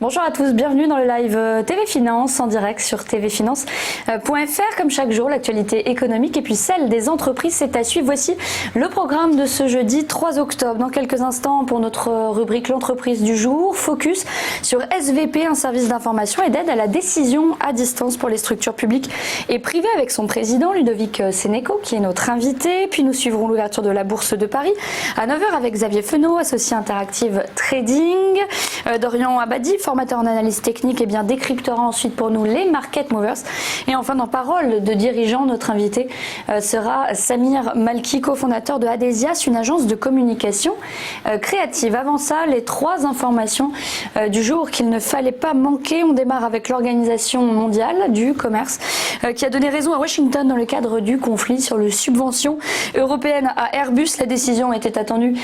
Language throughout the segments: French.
Bonjour à tous, bienvenue dans le live TV Finance en direct sur tvfinance.fr. Comme chaque jour, l'actualité économique et puis celle des entreprises, c'est à suivre. Voici le programme de ce jeudi 3 octobre. Dans quelques instants, pour notre rubrique l'entreprise du jour, focus sur SVP, un service d'information et d'aide à la décision à distance pour les structures publiques et privées avec son président Ludovic Sénéco qui est notre invité. Puis nous suivrons l'ouverture de la Bourse de Paris à 9h avec Xavier Fenot, associé Interactive Trading. Dorian Abadi, formateur en analyse technique, et bien décryptera ensuite pour nous les market movers. Et enfin, dans Parole de dirigeant, notre invité sera Samir Malki, cofondateur de Adesias, une agence de communication créative. Avant ça, les trois informations du jour qu'il ne fallait pas manquer. On démarre avec l'Organisation mondiale du commerce qui a donné raison à Washington dans le cadre du conflit sur les subventions européennes à Airbus. La décision était attendue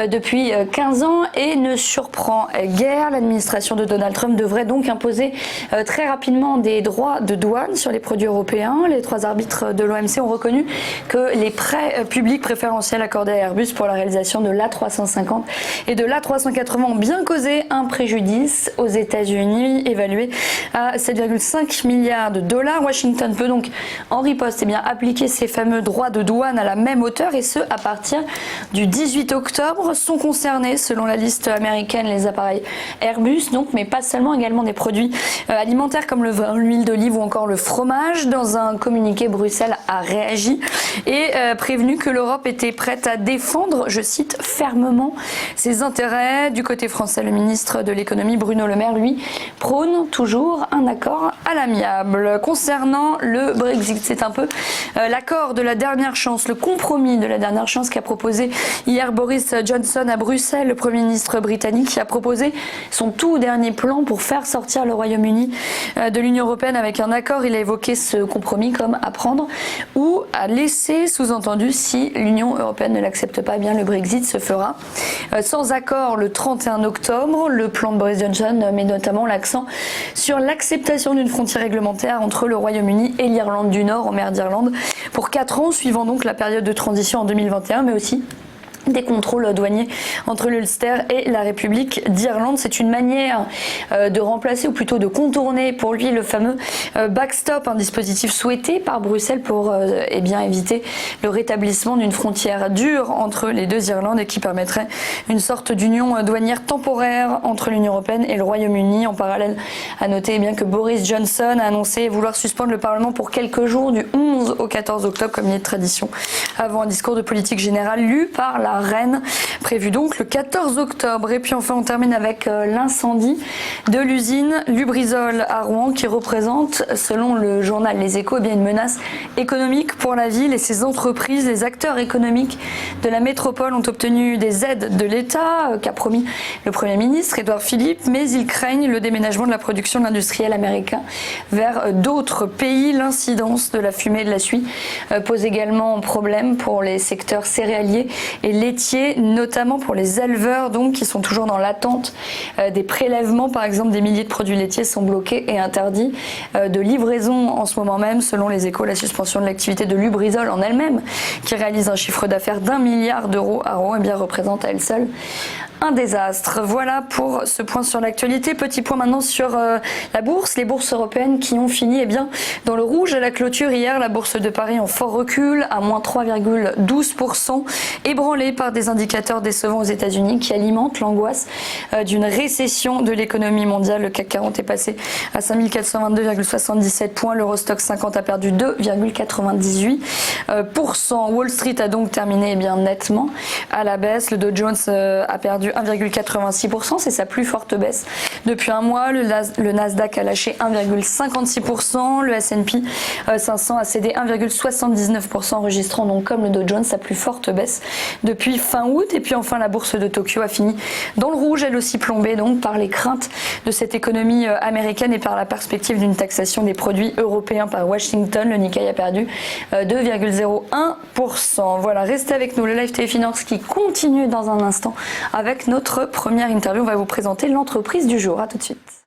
depuis 15 ans et ne surprend guère. L'administration de Donald Trump devrait donc imposer très rapidement des droits de douane sur les produits européens. Les trois arbitres de l'OMC ont reconnu que les prêts publics préférentiels accordés à Airbus pour la réalisation de l'A350 et de l'A380 ont bien causé un préjudice aux États-Unis évalué à 7,5 milliards de dollars. Washington peut donc en riposte appliquer ces fameux droits de douane à la même hauteur et ce à partir du 18 octobre. Sont concernés selon la liste américaine les appareils Airbus, donc, mais pas seulement, également des produits alimentaires comme le vin, l'huile d'olive ou encore le fromage. Dans un communiqué, Bruxelles a réagi et prévenu que l'Europe était prête à défendre, je cite, fermement ses intérêts. Du côté français, le ministre de l'économie Bruno Le Maire, lui, prône toujours un accord à l'amiable. Concernant le Brexit, c'est un peu l'accord de la dernière chance, le compromis de la dernière chance qu'a proposé hier Boris Johnson à Bruxelles, le Premier ministre britannique, qui a proposé son tout dernier plan pour faire sortir le Royaume-Uni de l'Union européenne avec un accord. Il a évoqué ce compromis comme à prendre ou à laisser, sous-entendu si l'Union européenne ne l'accepte pas, bien le Brexit se fera sans accord le 31 octobre. Le plan de Boris Johnson met notamment l'accent sur l'acceptation d'une frontière réglementaire entre le Royaume-Uni et l'Irlande du Nord en mer d'Irlande pour 4 ans, suivant donc la période de transition en 2021, mais aussi des contrôles douaniers entre l'Ulster et la République d'Irlande. C'est une manière de remplacer ou plutôt de contourner pour lui le fameux backstop, un dispositif souhaité par Bruxelles pour éviter le rétablissement d'une frontière dure entre les deux Irlandes et qui permettrait une sorte d'union douanière temporaire entre l'Union européenne et le Royaume-Uni. En parallèle, à noter que Boris Johnson a annoncé vouloir suspendre le Parlement pour quelques jours du 11 au 14 octobre comme il est de tradition avant un discours de politique générale lu par la Reine, prévu donc le 14 octobre. Et puis enfin, on termine avec l'incendie de l'usine Lubrizol à Rouen qui représente, selon le journal Les Échos, une menace économique pour la ville et ses entreprises. Les acteurs économiques de la métropole ont obtenu des aides de l'État qu'a promis le Premier ministre Édouard Philippe, mais ils craignent le déménagement de la production de l'industriel américain vers d'autres pays. L'incidence de la fumée et de la suie pose également problème pour les secteurs céréaliers et laitiers, notamment pour les éleveurs donc qui sont toujours dans l'attente des prélèvements. Par exemple, des milliers de produits laitiers sont bloqués et interdits de livraison en ce moment même. Selon Les Échos, la suspension de l'activité de Lubrizol en elle-même, qui réalise un chiffre d'affaires d'1 milliard d'euros à Rouen, représente à elle seule un désastre. Voilà pour ce point sur l'actualité. Petit point maintenant sur la bourse. Les bourses européennes qui ont fini dans le rouge à la clôture hier. La bourse de Paris en fort recul à moins 3,12%, ébranlée par des indicateurs décevants aux États-Unis qui alimentent l'angoisse d'une récession de l'économie mondiale. Le CAC 40 est passé à 5422,77 points. L'Eurostoxx 50 a perdu 2,98%. Wall Street a donc terminé nettement à la baisse. Le Dow Jones a perdu 1,86%, c'est sa plus forte baisse depuis un mois. Le Nasdaq a lâché 1,56%, le S&P 500 a cédé 1,79%, enregistrant donc comme le Dow Jones sa plus forte baisse depuis fin août. Et puis enfin, la bourse de Tokyo a fini dans le rouge, elle aussi plombée donc par les craintes de cette économie américaine et par la perspective d'une taxation des produits européens par Washington. Le Nikkei a perdu 2,01%. Voilà, restez avec nous, le Live TV Finance qui continue dans un instant avec notre première interview. On va vous présenter l'entreprise du jour. À tout de suite.